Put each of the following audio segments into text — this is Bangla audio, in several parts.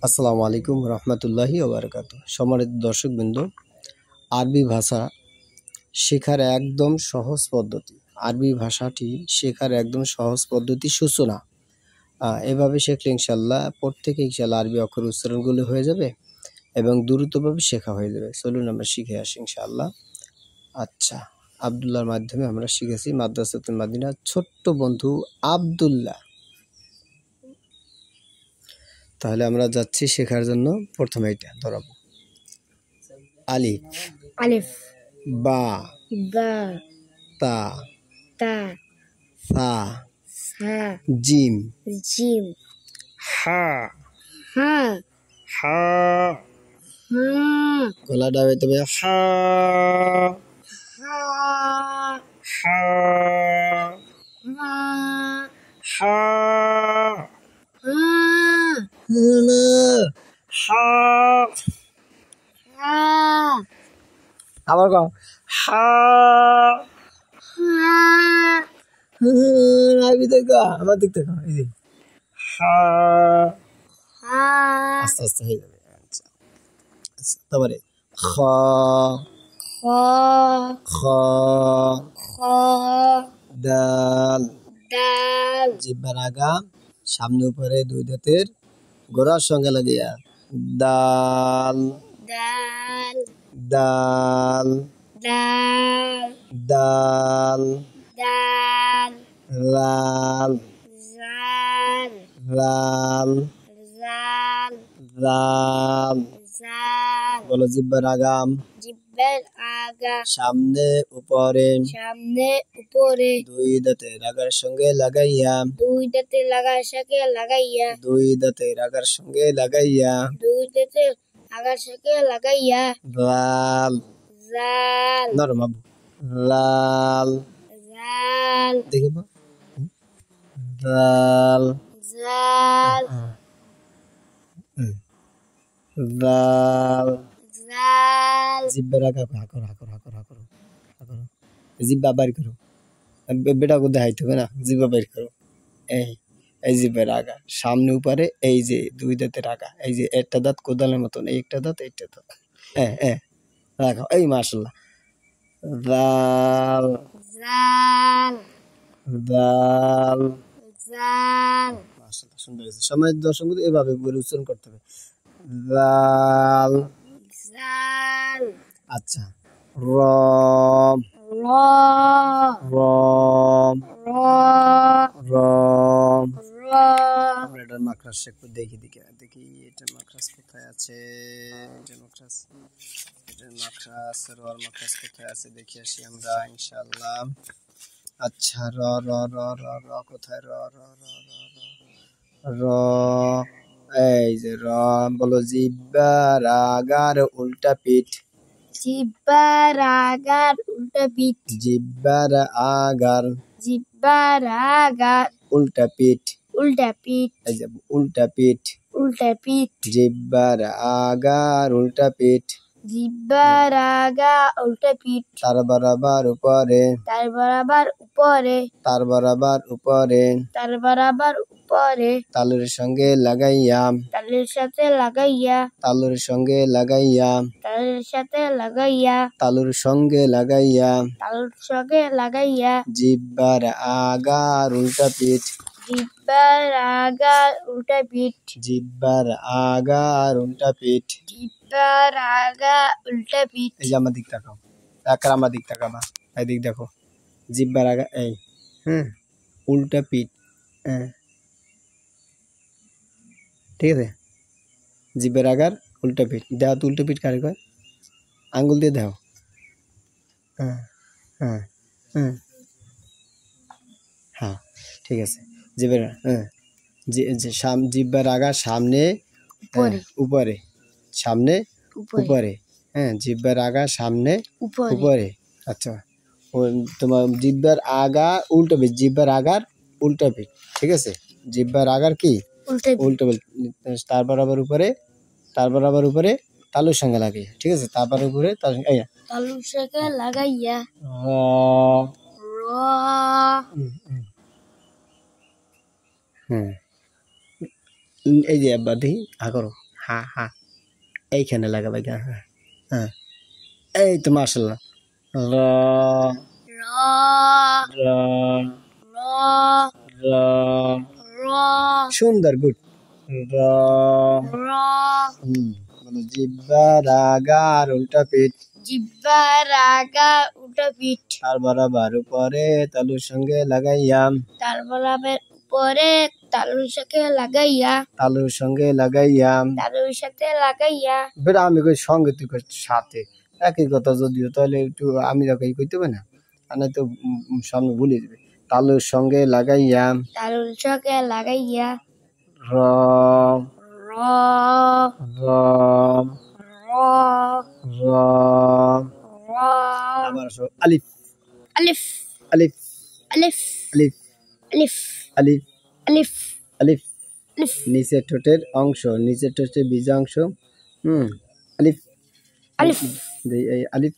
আসসালামু আলাইকুম রহমতুল্লাহি ওয়া বারাকাতুহু। সম্মানিত দর্শকবৃন্দ, আরবি ভাষা শেখার একদম সহজ পদ্ধতি। আরবি ভাষাটি শেখার একদম সহজ পদ্ধতি সূচনা। এভাবে শিখলে ইনশাল্লাহ প্রত্যেকে ইনশাল্লাহ আরবি অক্ষর উচ্চারণগুলো হয়ে যাবে এবং দ্রুতভাবে শেখা হয়ে যাবে। চলুন আমরা শিখে আসি ইনশাআল্লাহ। আচ্ছা, আব্দুল্লাহর মাধ্যমে আমরা শিখেছি মাদ্রাসাতুল মাদিনা। ছোট্ট বন্ধু আব্দুল্লাহ। তাহলে আমরা যাচ্ছি শেখার জন্য। প্রথমে এটা ধরাবো। আলিফ, আলিফ, বা, বা, তা, তা, সা, সা, জিম, জিম, হা, হা, হা। হা, গলাটা হইতে হবে হা, হা, হা, হা, হা, হা, হা। হা, আবার কও হা। হা, আরবি দেখো, আমার দিক থেকে এই যে হা। হা, আস্তে আস্তে হয়ে যাবে। আচ্ছা আচ্ছা, তারপরে খ, খ, খ, খ, দাল, দাল, জিহ্বার আগা সামনে উপরে দুই দাঁতের গোড়ার সঙ্গে লাগিয়া দাল, দাল, দাল, দাল, দাল, দাল, লাল, জাল, লাল, জাল, লাল। জাল, বলো জিহ্বার আগাম জিব্বের আগা সামনে উপরে সামনে উপরে দুই দাঁতের আগার সঙ্গে লাগাইয়া দুই দাঁতে লাগার সাথে লাগাইয়া দুই দাঁতের আগার সঙ্গে লাগাইয়া দুই দাঁতে আগার সাথে লাগাইয়া লাল, জাল, নরম আবু, লাল, জাল, দেখিব লাল, জাল, লাল। জাল, জিব্বার আগা হা করো, হা করো, হা করো, হা করো, হা করো। জিব্বা বাইর করো। বেটাকে দেখাইতে হবে না, জিব্বা বাইর করো। এই এই জিব্বার আগা সামনে উপরে, এই যে দুই দাঁতের আগা, এই যে একটা দাঁত কোদালের মতন, এই একটা দাঁত, এইটা দাঁত, রাখো। এই মাশাল্লাহ। দাল, জাল, দাল। জাল, মাশাল্লাহ, সুন্দর হয়েছে। সময় দর্শক এভাবে বলে উচ্চারণ করতে হবে। দাল। জাল, আচ্ছা, রম, র, রম, র, রম। র, আমরা এটার মাকড়াস একটু দেখি দেখি এটার মাকড়াস কোথায় আছে। এটার মাকড়াস, রর মাকড়াস কোথায় আছে দেখি আসি আমরা ইনশাআল্লাহ। আচ্ছা, র, র, র, র, র কোথায়, র, র, র, র, র, এই যে র। বলো জিব্বার আগার উল্টা পিঠ, জিব্বার আগার উল্টা পিঠ জিব্বার আগার জিব্বার আগার উল্টা পিঠ, উল্টা পিঠ এই যে উল্টা পিঠ, উল্টা পিঠ জিব্বার আগার উল্টা পিঠ, জিব্বার আগা উল্টা পিঠ তার বরাবর উপরে, তার বরাবর উপরে তার বরাবর উপরে, তার বরাবর উপরে তালুর সঙ্গে লাগাইয়া, তালের সাথে লাগাইয়া তালুর সঙ্গে লাগাইয়া, তালের সাথে লাগাইয়া তালুর সঙ্গে লাগাইয়া, তালের সঙ্গে লাগাইয়া জিব্বার আগার উল্টা পিঠ, জিব্বার আগা উল্টা পিঠ জিব্বার আগার উল্টা পিঠ। জিব্বার আগা উল্টা পিঠ এই যে আমার দিক তাকাও, একবার আমার দিক তাকাবা, এই দিক দেখো। জিব্বার আগা, এই উল্টা পিঠ, ঠিক আছে। জিব্বার আগার উল্টা পিঠ। দেও তো উল্টা পিঠ কারে কয়? আঙ্গুল দিয়ে দেও। হ্যাঁ, হ্যাঁ, হ্যাঁ, হ্যাঁ, ঠিক আছে। জিব্বার জিব্বার আগা সামনে উপরে, সামনে উপরে, জিব্বার আগা সামনে উপরে। আচ্ছা, তোমার জিব্বার আগা উল্টা পিঠ, জিব্বার আগার উল্টা পিঠ, ঠিক আছে। জিব্বার আগার কি উল্টা পিঠ, তার বরাবর উপরে, তার বরাবর উপরে তালুর সঙ্গে লাগিয়ে, ঠিক আছে। তারপর উপরে তালুর সঙ্গে লাগাইয়া র এই যে আব্বা দেখি হা করো, হা হা এইখানে লাগাবে, হ্যাঁ হ্যাঁ হ্যাঁ, এই তো মাশাআল্লাহ। র র র র র র সুন্দর, গুড। র র বলো জিহ্বার আগার উল্টা পিঠ, জিহ্বার আগা উল্টা পিঠ, তার বরাবর উপরে তালুর সঙ্গে লাগাইয়া, তার বরাবর উপরে তালুর সাথে লাগাইয়া, তালুর সঙ্গে লাগাইয়া। তালুর সাথে লাগাইয়া। বেটা আমি কই সঙ্গে, তুই কই সাথে, একই কথা যদিও, তাহলে একটু আমি যখন কইতে হবে না, আর নাই তো সামনে ভুলে যাবে। তালুর সঙ্গে লাগাইয়া, তালুর সাথে লাগাইয়া। র র র র র র আবার আসো, আলিফ আলিফ আলিফ আলিফ আলিফ আলিফ আলিফ আলিফ আলিফ আলিফ নিচের ঠোঁটের অংশ, নিচের ঠোঁটের বীজা অংশ। আলিফ আলিফ এই আলিফ,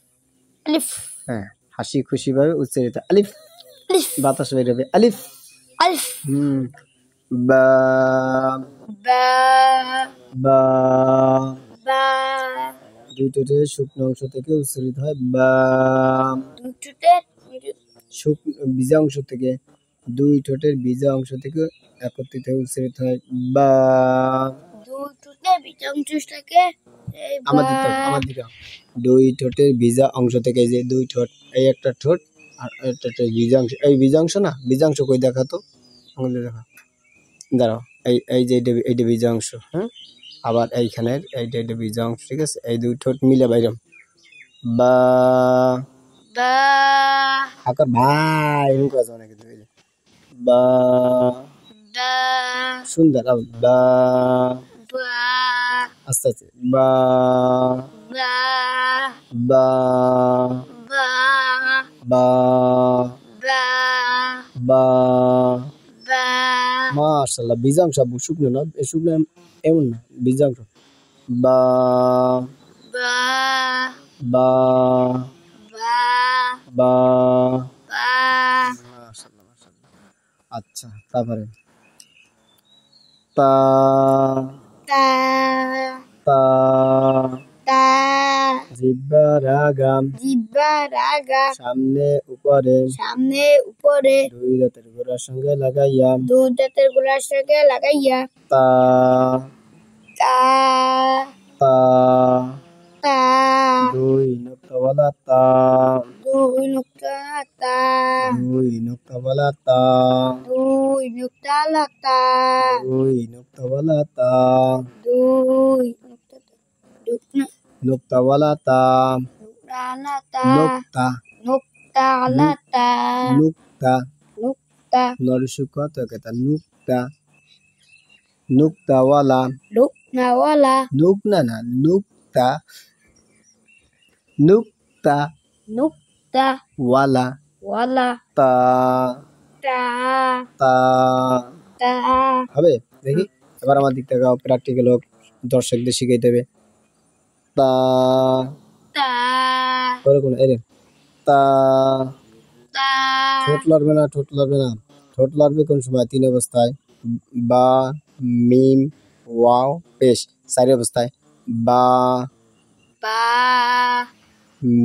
আলিফ হ্যাঁ, হাসি খুশি ভাবে উচ্চারিত আলিফ, আলিফ বাতাস বের হবে আলিফ। আলিফ বা বা বা বা দুই ঠোঁটের শুকনো অংশ থেকে উচ্চারিত হয় বা, দুটোতে বীজা অংশ থেকে, দুই ঠোঁটের বীজা অংশ থেকে একত্রিত হয়ে উচ্চারিত হয় বা। দুটোতে বিচংচুষটাকে এই আমার দিকে তাকাও, আমার দিকে তাকাও। দুই ঠোঁটের বীজা অংশ থেকে, এই যে দুই ঠোঁট, এই একটা ঠোঁট আর একটা ঠোঁট বীজা অংশ, এই বীজা অংশ না, বীজা অংশ কই দেখা তো, আঙুলে দেখা, দাঁড়াও, এই এই যে এইটা বীজা অংশ, হ্যাঁ, আবার এইখানের এইটা বীজা অংশ, ঠিক আছে, এই দুই ঠোঁট মিলে বাইরম বা, বা আকার ভাই এরকম কাজ অনেক কিছু, এই যে বা, বা সুন্দর আবার বা, বা আস্তে আস্তে বা বা বা বা বা বা বা। বা মাশাআল্লাহ, বীজাংশ শুকনো না, শুকনো এমন না, বীজাংশ বা বা বা বা বা। বা মাশাআল্লাহ মাশাআল্লাহ। আচ্ছা, তারপরে তা তা তা তা জিহ্বার আগাম, জিহ্বার আগা সামনে উপরে, সামনে উপরে দুই দাঁতের গোড়ার সঙ্গে লাগাইয়া, দুই দাঁতের গোড়ার সাথে লাগাইয়া। তা তা তা তা দুই নুক্তাওয়ালা তা, দুই নুক্তা তা দুই নুক্তাওয়ালা তা, দুই নুক্তা লাতা দুই নুক্তাওয়ালা তা, দুই নুক্তা নুক্তাওয়ালা তা, লাতা নুক্তা নুক্তা লাতা নুক্তা নুক্তা নরসুক তো কথা নুক্তা, নুক্তাওয়ালা, লুকনাওয়ালা নুক না না, নুক্তা, নুক্তা নুক্তা ওয়ালা ওয়ালা তা, তা তা তা হবে। দেখি এবার আমার দিক থেকে প্র্যাকটিক্যাল হোক, দর্শকদের শিখাইতে হবে। তা তা ওরকম এরে তা, তা ঠোঁট লড়বে না, ঠোঁট লড়বে না, ঠোঁট লড়বে কোন সময়? তিন অবস্থায়, বা মিম ওয়াও পেশ, চারি অবস্থায় বা বা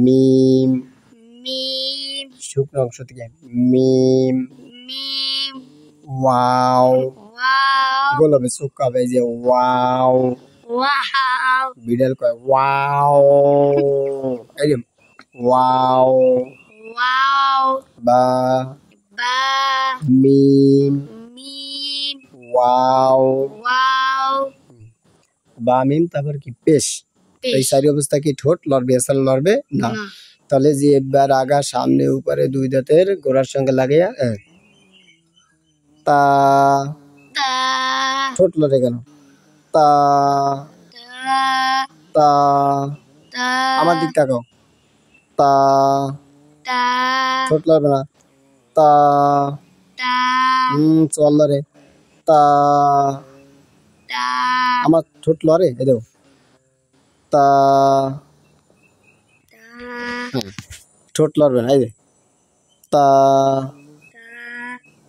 মিম, মিম শুকনো অংশ থেকে মিম মিম ওয়াও, ওয়াও গোল হবে, চোখ হবে, যে ওয়াও, ওয়াও বিড়াল কয় ওয়াও, এই যে ওয়াও, ওয়াও বা বা মিম মিম ওয়াও, ওয়াও বা মিম, তারপর কি পেশ। এই চারি অবস্থা কি ঠোঁট লড়বে, এছাড়া লড়বে না। না তাহলে যে এবার আগা সামনে উপরে দুই দাঁতের গোড়ার সঙ্গে লাগিয়ে তা, তা ঠোঁট লড়ে কেন? তা তা তা তা আমার দিক তাকাও, তা তা ঠোঁট লড়বে না, তা তা চল লড়ে, তা তা আমার ঠোঁট লড়ে, এ দেখো তা, হ্যাঁ, ঠোঁট লড়বে না, এই যে তা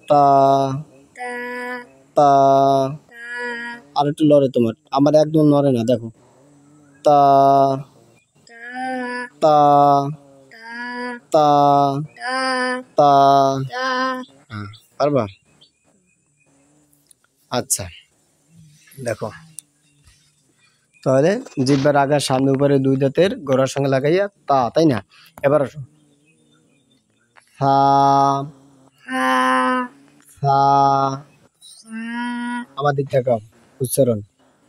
তা তা তা। তা আর একটু লড়ে তোমার, আমার একদম নড়ে না, দেখো। তা তা তা তা তা তা। তা হ্যাঁ, পারবা? আচ্ছা, দেখো তাহলে জিহ্বার আগার সামনে উপরে দুই দাঁতের গোড়ার সঙ্গে লাগাইয়া তা, তাই না? এবার আসো, ফা ফা ফা। ফা আমার দিক তাকাও, উচ্চারণ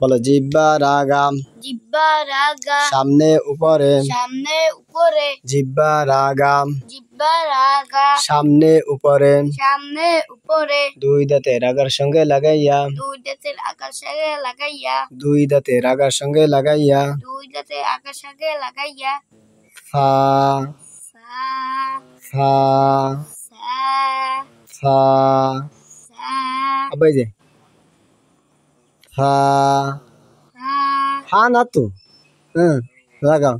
বলো। জিহ্বার আগা জিহ্বার আগা সামনে উপরে, সামনে উপরে জিহ্বার আগা জিহ্বার আগা সামনে উপরে, সামনে উপরে দুই দাঁতের আগার সঙ্গে লাগাইয়া, দুই দাঁতের আকাশে লাগাইয়া দুই দাঁতের আগার সঙ্গে লাগাইয়া, দুই দাঁতের আকাশে লাগাইয়া ফা সা ফা সা ফা। সা আবার এই যে ফা, সা ফা না তো, হ্যাঁ লাগাও,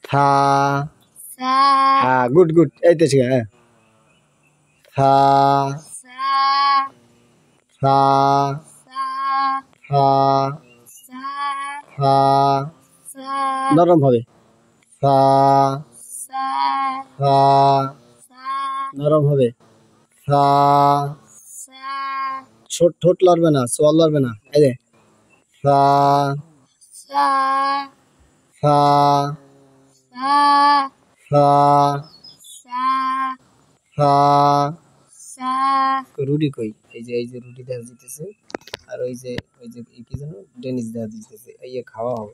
ফা। সা হ্যাঁ, গুড গুড, এই তো ঠিক আছে, হ্যাঁ। ফা সা ফা সা ফা সা ফা। সা নরম হবে, ফা সা ফা। সা নরম হবে, ফা। সা ছোট ঠোঁট লড়বে না, সোয়াল লড়বে না, এই যে ফা সা ফা সা ফা সা ফা। সা রুটি কই? এই যে রুটি দেওয়া দিতেছে, আর ওই যে কি যেন ডেনিস দেওয়া দিতেছে, এই খাওয়া হবে।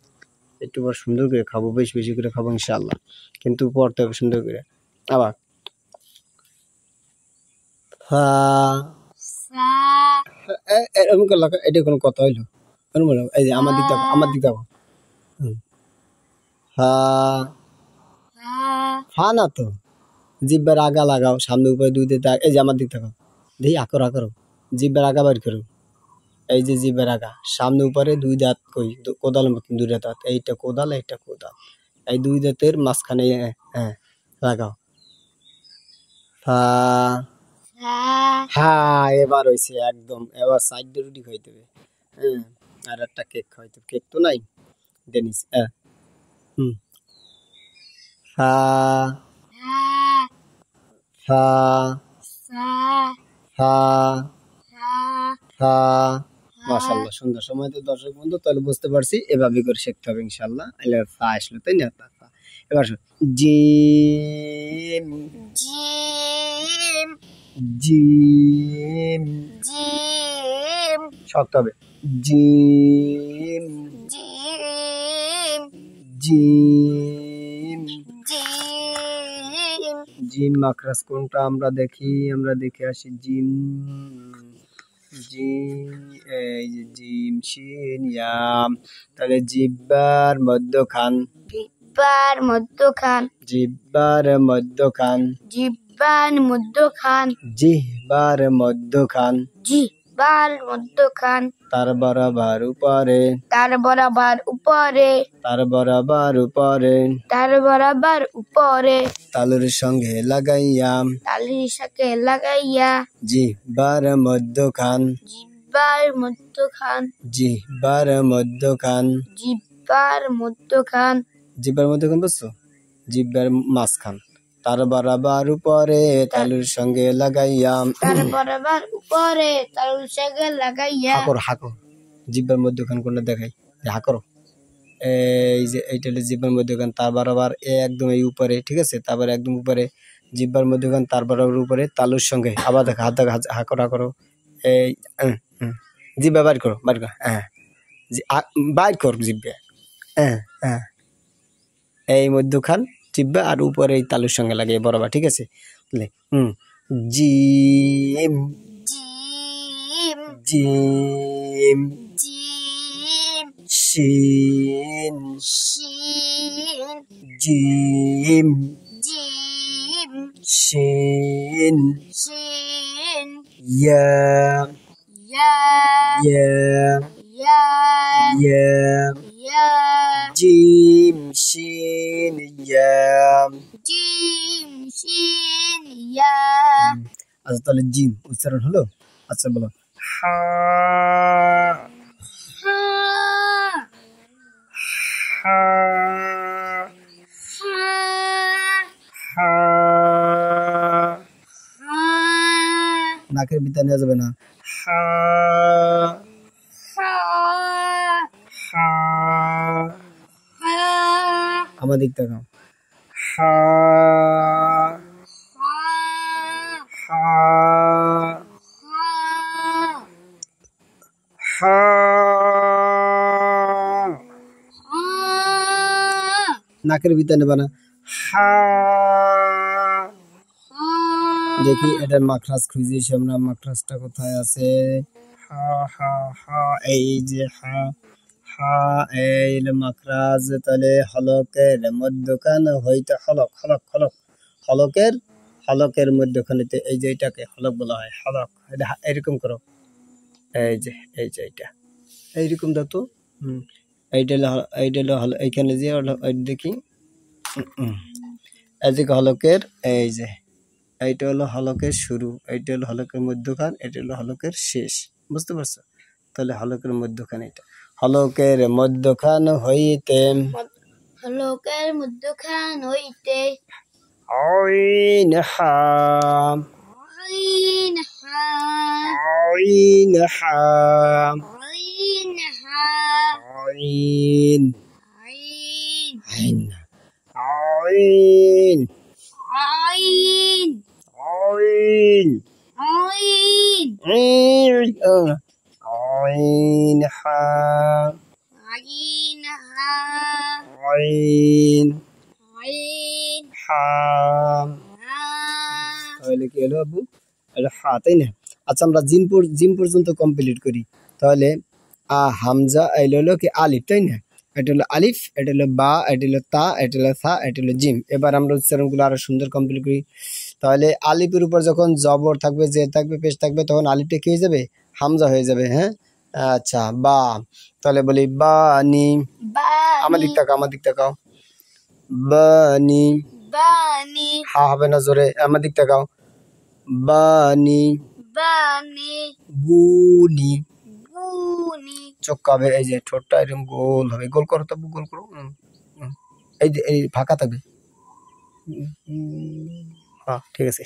একটু পর সুন্দর করে খাবো, বেশি বেশি করে খাবো ইনশাআল্লাহ, কিন্তু পড়তে হবে সুন্দর করে। আবার ফা। সা এরকম করলে এটা কোনো কথা হইলো? এরকম হলো, এই যে আমার দিক দেখো, আমার দিক দেখো। ফা সা ফা না তো, জিব্বার আগা লাগাও সামনে উপরে দুই দিতে, এই যে আমার দিক দেখো, দেখি আকরো আকরো, জিব্বার আগা বের করো। এই যে জিব্বার আগা সামনে উপরে দুই দাঁত কই, কোদালের মতন দুইটা দাঁত, এইটা কোদাল এইটা কোদাল, এই দুই দাঁতের মাঝখানে হ্যাঁ লাগাও। ফা। সা হ্যাঁ, এবার হয়েছে একদম, এবার সাইড দিয়ে রুটি খাইতে হবে। হ্যাঁ, আর একটা কেক খাইতে হবে, কেক তো নাই, ডেনিস। হ্যাঁ, হুম। ফা ফা সা ফা সা ফা। মাশাআল্লাহ, সুন্দর। সময় তো দর্শক বন্ধু, তাহলে বুঝতে পারছি এভাবে করে শিখতে হবে ইনশাআল্লাহ। আইলে ফা আসলো, তাই না? ফা। এবার শোন, জিম জিম জিম। জিম শক্ত হবে, জিম জিম জিম। জিম জিম মাখরাজ কোনটা আমরা দেখি, আমরা দেখে আসি। জিম জিম, এই যে জিম শিন ইয়াম, তাহলে জিব্বার মধ্যখান, জিহ্বার মধ্যখান জিব্বার মধ্যখান, জিহ্বার মধ্যখান জিহ্বার মধ্যখান, জিহ্বার মধ্যখান তার বরাবর উপরে, তার বরাবর উপরে তার বরাবর উপরে, তার বরাবর উপরে তালুর সঙ্গে লাগাইয়াম, তালির সাথে লাগাইয়া জিহ্বার মধ্যখান, জিহ্বার মধ্যখান জিহ্বার মধ্যখান, জিহ্বার মধ্যখান জিহ্বার মধ্যখান বুঝছো? জিহ্বার মাঝখান, তার বরাবর উপরে তালুর সঙ্গে লাগাইয়াম, তার বরাবর উপরে তালির সাথে লাগাইয়া হাকর হাকর, জিহ্বার মধ্যখান কোনটা দেখাই, হাকর। এই যে এইটা হলো জিহ্বার মধ্যখান, তার বরাবর একদম এই উপরে, ঠিক আছে? তারপর একদম উপরে জিহ্বার মধ্যখান, তার বরাবর উপরে তালুর সঙ্গে। আবার দেখো, হাত দেখো, হাকর হাকর, এই জিহ্বা বাইর করো, বাইর করো, হ্যাঁ বাইর কর জিহ্বা, হ্যাঁ হ্যাঁ, এই মধ্যখান জিহ্বা আর উপরে এই তালুর সঙ্গে লাগে বরাবর, ঠিক আছে? জিম জিম জিম জিম শিন শিন জিম জিম শিন শিন ইয়া ইয়া ইয়া ইয়া ইয়া ইয়া জিম শিন ইয়া। জিম শিন ইয়া আচ্ছা, তাহলে জিম উচ্চারণ হলো। আচ্ছা বলো, হা হা হা হা হা হা নাকের ভিতরে নেওয়া যাবে না হা হা হা হা আমার দিক তাকাও হা হা হা নাকের ভিতরে নেবা না হা দেখি এটার মাখরাজ খুঁজি আমরা মাখরাজটা কোথায় আছে হা হা হা এই যে হা হা এই মাখরাজ তাহলে হলকের মধ্যখানে হইতে হলক হলক হলক হলকের হলকের মধ্যখানেতে এই যে এটাকে হলক বলা হয় হলক এটা এরকম করো এই যে এটা এইরকম দাও তো এইটা হলো এইখানে যে দেখি এদিকে হলকের এই যে এইটা হলো হলকের শুরু এইটা হলো হলকের মধ্যখান এটা হলো হলকের শেষ বুঝতে পারছো তাহলে হলকের মধ্যখান এটা হলকের মধ্যখান হইতে হলকের মধ্যখান হইতে আইন হা আইন হা আইন হা আইন হা আইন আইন আইন আইন আইন আইন আইন عين حاء আইন হা عين আইন حاء হা তাহলে কি হলো আবু এটা হা তাই না আচ্ছা আমরা জিম পর্যন্ত কমপ্লিট করি তাহলে হামজা এলো হলো কি আলিফ তাই না এটা হলো আলিফ এটা হলো বা এটা হলো তা এটা হলো থা এটা হলো জিম এবার আমরা উচ্চারণগুলো আরো সুন্দর কমপ্লিট করি তাহলে আলিফের উপর যখন জবর থাকবে জের থাকবে পেশ থাকবে তখন আলিফটা কি হয়ে যাবে হামজা হয়ে যাবে হ্যাঁ আচ্ছা বা তাহলে বলি বানি আমার দিক তাকাও বানি বানি হা হবে না জোরে আমার দিক তাকাও বানি বানি বুনি বুনি চোখাবে এই যে ঠোঁটটা এরকম গোল হবে গোল করো তো গোল করো এই যে এই ফাঁকা থাকবে হ্যাঁ ঠিক আছে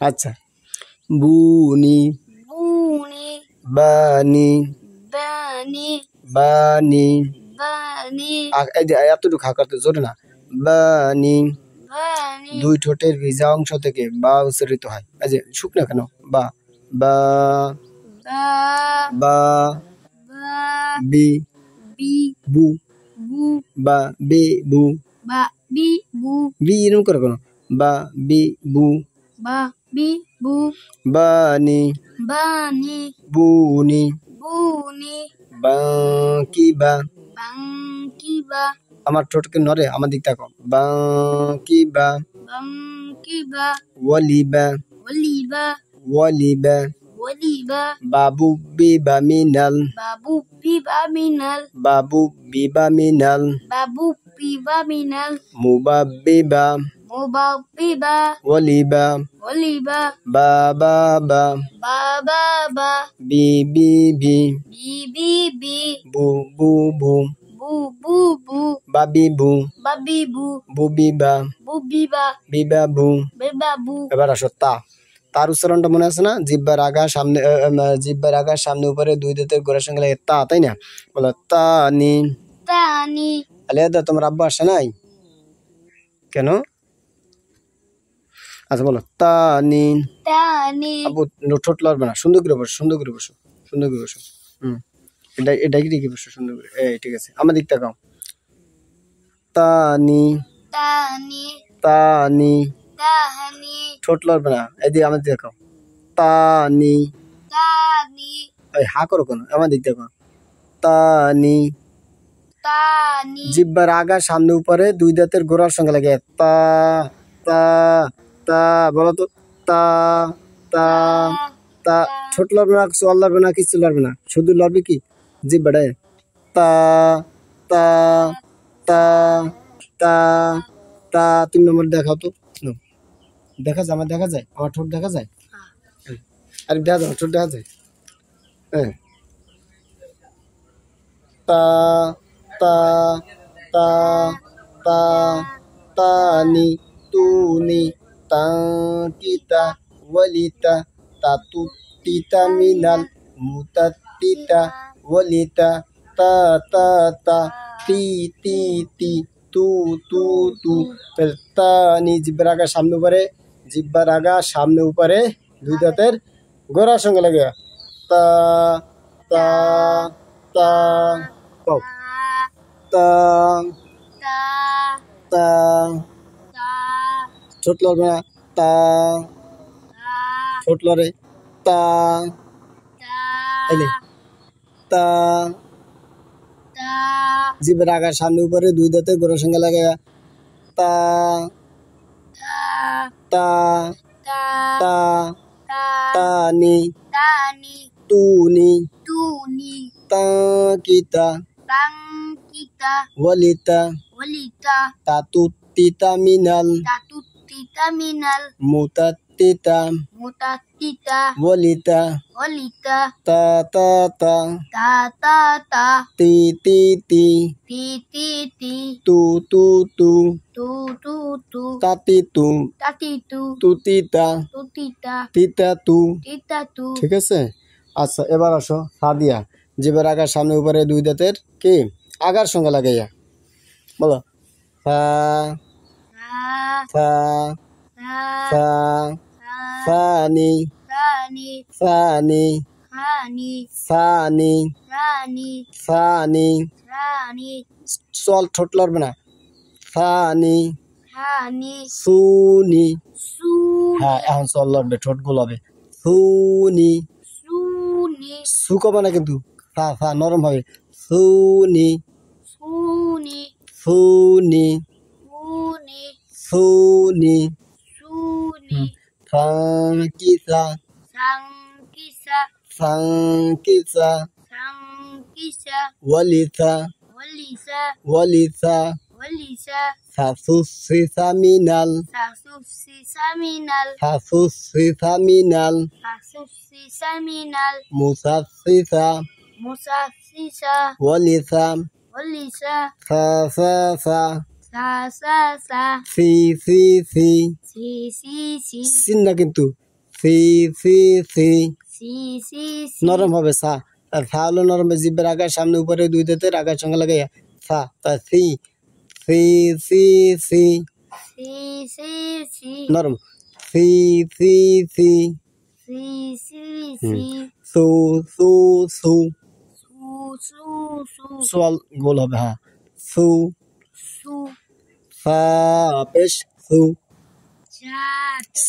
আচ্ছা বুনি বুনি বানি বানি বানি বানি এই যে এতটুকু খা করতে জোরে না বানি বানি দুই ঠোঁটের ভিজা অংশ থেকে বা উচ্চারিত হয় এই যে শুকনো কেন বা বা বা বা বা বি বি বু বু বা বি বু বা বি বু বি এরকম করে কেন বা বি বু বা বি বু বানি বানি বুনি বুনি বাকি বা বাঙ্কি বা আমার ঠোঁটকে নড়ে আমার দিক তাকাও বাকি বা বাঙ্কি বা ওয়ালি বা ওলিবা ওয়ালিবা ওলিবা বাবু বিবা মিনাল বাবু পিবা মিনাল বাবু বিবা মিনাল বাবু পিবা মিনাল মুবাবিবা মোবা পিবা ওয়ালিবা ওলিবা বাবা বা বাবা বা বিবি বি বিবি বি বু বু বু বু বু বু বাবি বু বাবি বু বুবিবা বুবিবা বিবা বু বেবা বু এবার আসো তার উচ্চারণটা মনে আছে না জিব্বার আগা সামনে উপরে দুই দাঁতের গোড়ার সঙ্গে লাগে তা তাই না বলো তানি তানি আলেদা তোমার আব্বা আসে নাই কেন আচ্ছা বলো তানি তানি আব্বু ঠোঁট লড়বে না সুন্দর করে বসো এটা কি বসো সুন্দর করে এই ঠিক আছে আমার দিক তাকাও তানি তানি তানি তাহানি ঠোঁট লড়বে না এই দিয়ে আমার দিক তাকাও তানি তানি এই হা করো কেন আমার দিক তাকাও তানি তানি জিব্বার আগা সামনে উপরে দুই দাঁতের গোড়ার সঙ্গে লাগে তা তা তা বলো তো তা তা তা ঠোঁট লড়বে না চল লড়বে না কিছু লড়বে না শুধু লড়বে কি জিব্বাটায় তা তা তা তা তা 3 নম্বর দেখাও তো দেখা যায় আমার ঠোঁট দেখা যায় আর দেখা যাও ছোট দেখা যায় হ্যাঁ তা তা তা তা tani tuni kita walita tatutita minal mutatita walita ta ta ta ti ti ti tu tu tu তানি জিব্বার আগা সামনে উপরে জিব্বার আগা সামনে উপরে দুই দাঁতের গোড়ার সঙ্গে লাগে তা তা তা কও তা ta তা ta ছোট লড়বে না তা ta ছোট লড়ে তা এই নে ta তা ta জিভের আগার সামনে উপরে দুই দাঁতে গোড়ার সঙ্গে লাগে তা ta তা ta তা ta তানি tani তুনি tuni তা kita kita walita walita tatutita minal tatutita minal mutatita mutatita walita walita ta ta ta ta ta ta ti ti ti ti ti ti tu tu tu tu tu tu tati tu tati tu tutita tutita তিতা তু tita tu ঠিক আছে আচ্ছা এবার আসো সাদিয়া জিভের আগার সামনে উপরে দুই দাঁতের কি আগার সঙ্গে লাগাইয়া বলো ফা sa ফা sa ফা sa funny rani funny rani funny rani funny rani চল ঠোঁট লড়বে না ফানি rani সুনি su হ্যাঁ এখন চল লড়বে ঠোঁট গোলাবে সুনি suni সু কবে না কিন্তু ফা ফা নরম হবে সুনি suni সুনি suni সুনি suni ফাঙ্কিসা sangkisa ফাঙ্কিসা sangkisa ওয়ালিসা walisa ওয়ালিসা walisa সাসুসিসা মিনাল sasusi saminal সাসুসিসা মিনাল sasusi saminal মুসাসিসা musasisa ওয়ালিসা walisa সা সা সা sa sa sa সি সি সি si si si সিন না কিন্তু সি সি সি si si si নরম হবে সা আর সা হলো নরম হবে জিভের আগার সামনে উপরে দুই দাঁতের আগার সঙ্গে লাগাইয়া সা তা সি সি সি সি si si si নরম সি সি সি si si si সু সু সু su su su সোয়াল গোল হবে হ্যাঁ সু su ফা পেশ সু cha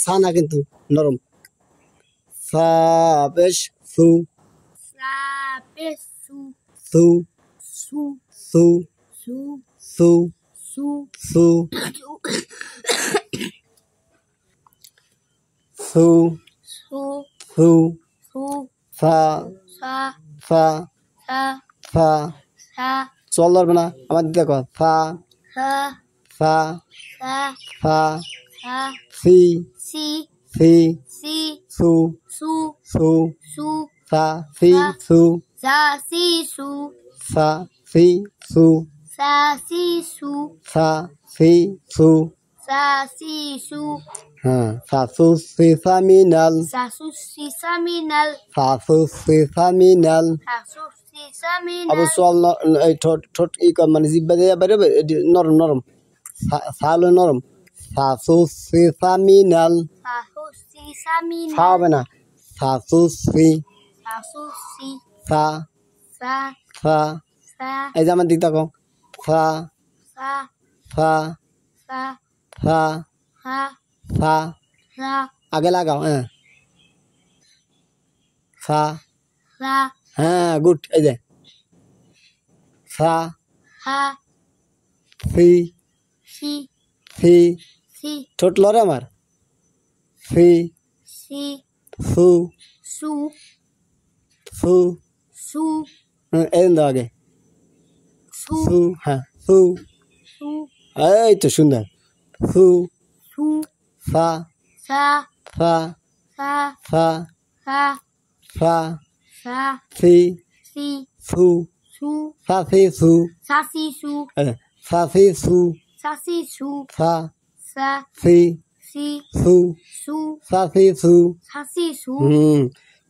সা না কিন্তু নরম ফা পেশ সু sa pe su সু su সু su সু su সু সু su সু su ফা sa ফা sa ফা sa চল ধরবে না আমার দিতে কর ফা sa ফা sa ফা sa সি si সি si সু su সু su সা সি সু sa si su সা সি সু sa si su সা সি সু sa si su হ্যাঁ সাসু সিসা মিনাল sa su si saminal সাসু সিসা মিনাল sa su si saminal আবার চল এই ঠোঁট ঠোঁট ই কর মানে জিব্বা দিয়ে বেরোবে নরম নরম সাল নরম সাসু সিসা মিনাল sa su si saminal সা হবে না সাসু সি sa su si সা sa সা sa এই যে আমার দিক তাকো সা sa সা sa সা ha সা sa আগে লাগাও হ্যাঁ সা sa হ্যাঁ গুড এই যে সা ha সি si সি si ঠোঁট লড়ে আমার সি si সু su সু su এই দাও আগে su সু হ্যাঁ সু su এই তো সুন্দর সু su ফা sa ফা sa ফা ফা ফা ফা ফি সি ফু সু ফা ফি সু সাসি সু ফা ফি সু সাসি সু ফা সা ফি সি সু সু ফা ফি সু সাসি সু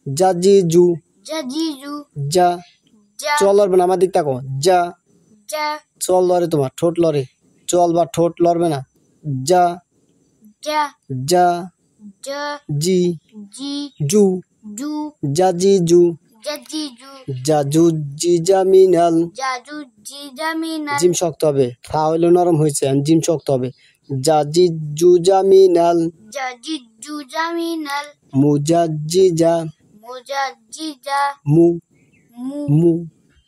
যা জি জু জাজিজু যা যা চল লড়বে না আমার দিক তাকো যা যা চল লড়ে তোমার ঠোঁট লড়ে চল বা ঠোঁট লড়বে না যা যা যা যা জি জি জু জু যা জি জু জাজিজু যা জু জি জা মিনাল জাজু জি জামিনাল জিম শক্ত হবে ফা হইলো নরম হয়েছে আর জিম শক্ত হবে যা জি জু জা মিনাল জাজিজু জামিনাল মু যা জি যা মুজাজিজা মু মু মু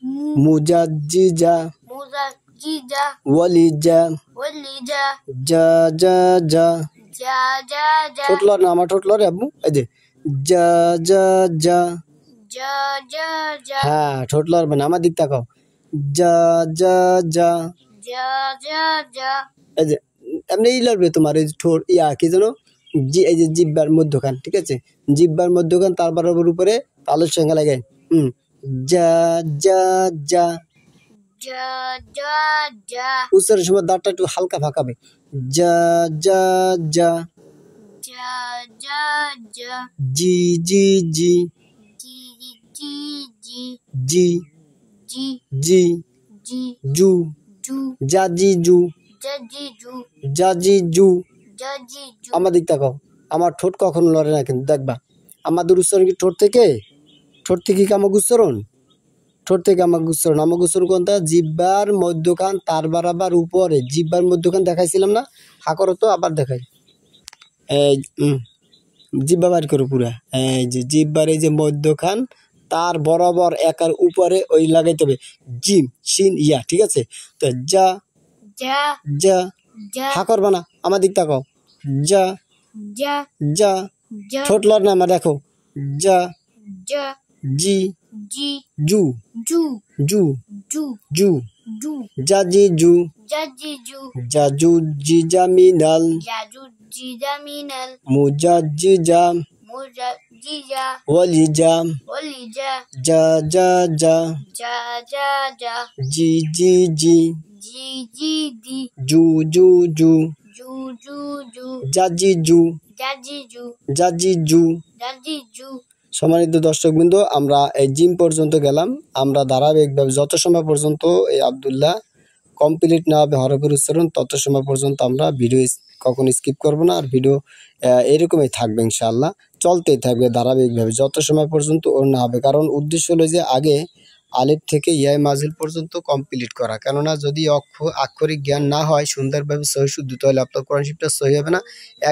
মু মু যা জি যা মুজাজিজা ওয়ালি যা ওয়ালিজা যা যা যা যা যা যা ঠোঁট লড় না আমার ঠোঁট লড়ে আব্বু এই যে যা যা যা যা যা যা হ্যাঁ ঠোঁট লড়বে না আমার দিক তাকাও যা যা যা যা যা যা এই যে এমনি লড়বে তোমার এই যে ঠোঁট কি যেন জি এই যে জিব্বার মধ্যখান ঠিক আছে জিব্বার মধ্যখান তার বরাবর উপরে তালুর সঙ্গে লাগে যা যা যা যা যা যা উচ্চারণের সময় দাঁতটা একটু হালকা ফাঁকাবে যা যা যা যা যা যা জি জি জি জি জি জি জি জি জি জি জু জু যা জি জু জাজিজু যা জি জু জাজিজু আমার দিক তাকাও আমার ঠোঁট কখনো লড়ে না কিন্তু দেখবা আমাদের উচ্চারণ কি ঠোঁট থেকে কি আমাকে উচ্চারণ ঠোঁট থেকে আমাকে উচ্চারণ কোনটা জিব্বার মধ্যখান তার বরাবর উপরে জিব্বার মধ্যখান দেখাইছিলাম না হাকরো তো আবার দেখাই এই জিব্বা বার করো পুরা এই যে জিব্বার এই যে মধ্যখান তার বরাবর একার উপরে ওই লাগাইতে হবে জিম শিন ইয়া ঠিক আছে তো যা যা যা যা হা করবা না আমার দিক তাকাও যা যা যা যা ঠোঁট লড় না আমার দেখো যা যা জি জি জু জু জু জু জু জু যা জি জু জাজিজু যা জু জি জা মিনাল জাজু জি জামিনাল মু যা জি জা মুজাজিজা ওয়ালি জা ওলিজা যা যা যা যা যা যা জি জি জি জি জি দি জু জু জু জু জু জু যা জি জু জাজিজু যা জি জু জাজিজু সম্মানিত দর্শকবৃন্দ আমরা এই জিম পর্যন্ত গেলাম আমরা ধারাবাহিকভাবে যত সময় পর্যন্ত এই আব্দুল্লাহ কমপ্লিট না হবে হরফের উচ্চারণ তত সময় পর্যন্ত আমরা ভিডিও কখনো স্কিপ করব না আর ভিডিও এরকমই থাকবে ইনশাআল্লাহ চলতেই থাকবে ধারাবাহিকভাবে যত সময় পর্যন্ত ওর না হবে কারণ উদ্দেশ্য হলো যে আগে আলিফ থেকে ইয়াই মাজিল পর্যন্ত কমপ্লিট করা কেননা যদি আক্ষরিক জ্ঞান না হয় সুন্দরভাবে সহি শুদ্ধ তাহলে আপনার কোরআন শিফটটা সহি হবে না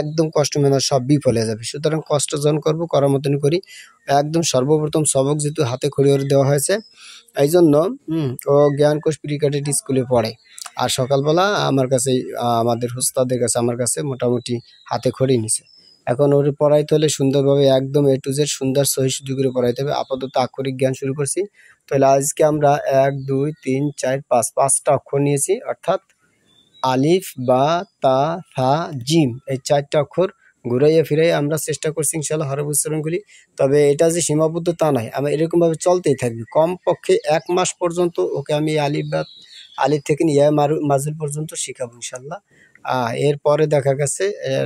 একদম কষ্ট মেহনত সব বিফল হয়ে যাবে সুতরাং কষ্ট যখন করবো করার মতন করি একদম সর্বপ্রথম সবক যেহেতু হাতে খড়ি দেওয়া হয়েছে এই জন্য ও জ্ঞানকোষ প্রিকেটেড স্কুলে পড়ে আর সকালবেলা আমার কাছে আমাদের হোস্তাদের কাছে আমার কাছে মোটামুটি হাতে খড়ি নিছে এখন ওর পড়াইতে হলে সুন্দরভাবে একদম A to Z সুন্দর সহি শুদ্ধ করে পড়াইতে হবে আপাতত আক্ষরিক জ্ঞান শুরু করছি তাহলে আজকে আমরা 1 2 3 4 5 5টা অক্ষর নিয়েছি অর্থাৎ আলিফ বা তা থা জিম এই 4টা অক্ষর ঘুরাইয়া ফিরাইয়া আমরা চেষ্টা করছি ইনশাআল্লাহ হরফ উচ্চারণগুলি তবে এটা যে সীমাবদ্ধ তা নয় আমি এরকমভাবে চলতেই থাকবে কমপক্ষে 1 মাস পর্যন্ত ওকে আমি আলিফ থেকে ইয়া মাজিল পর্যন্ত শেখাবো ইনশাআল্লাহ এরপরে দেখা গেছে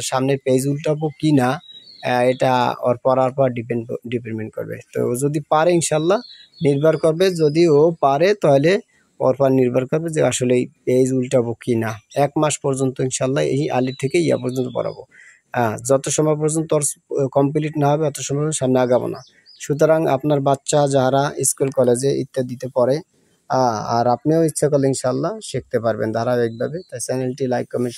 সামনের পেজ উল্টাবো কি না এটা ওর পড়ার পর ডিপেন্ড করবে তো যদি পারে ইনশাআল্লাহ নির্ভর করবে যদি ও পারে তাহলে ওর পর নির্ভর করবে যে আসলে এই পেজ উল্টাবো কি না 1 মাস পর্যন্ত ইনশাআল্লাহ এই আলিফ থেকে ইয়া পর্যন্ত পড়াবো যত সময় পর্যন্ত ওর কমপ্লিট না হবে অত সময় সামনে আগাবো না সুতরাং আপনার বাচ্চা যারা স্কুল কলেজে ইত্যাদিতে পড়ে আর আপনিও ইচ্ছা করলে ইনশাআল্লাহ শিখতে পারবেন ধারাবাহিকভাবে তাই চ্যানেলটি লাইক কমেন্ট